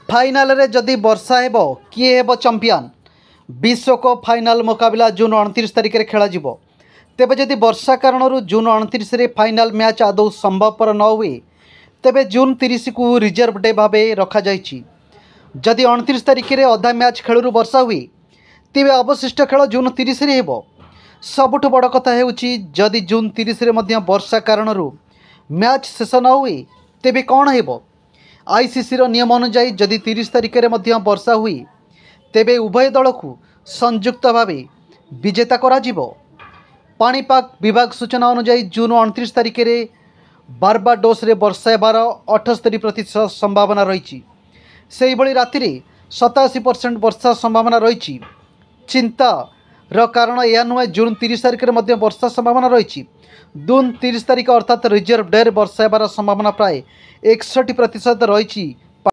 Final रे जदि वर्षा हेबो किए हेबो चैंपियन। विश्वकप फाइनाल मुकाबला जून 29 तारिख में खेल तेबे जदि वर्षा कारण जून 29 रे फाइनाल मैच आदौ संभवपर न हुए तेबे जून 30 को रिजर्व डे भाव रखा जाइछि। जदि 29 तारिख में अधा मैच खेलू वर्षा हुए तेबे अवशिष्ट खेल जून 30 रे हेबो। सबुठ बड़ कथा हेउछि जदि जून 30 रे मध्य वर्षा कारण मैच शेष न हुए तेबे कौन हेबो। आईसीसी नियम अनुसार जदि 30 तारिख में मध्य वर्षा हुए तेबे उभय दल को संयुक्त भाव विजेता करा जिवो। पाणीपाग विभाग सूचना अनुसार जून 29 तारिख में बारबाडोस रे वर्षा हेबार 78% संभावना रही। से भली राति 87% वर्षा संभावना रही। चिंतार कारण यह नुहे जून 30 तारिख में मध्य वर्षा संभावना रही। जून 30 तारिख अर्थात रिजर्व डे वर्षा हेबार संभावना प्राय 61% रही।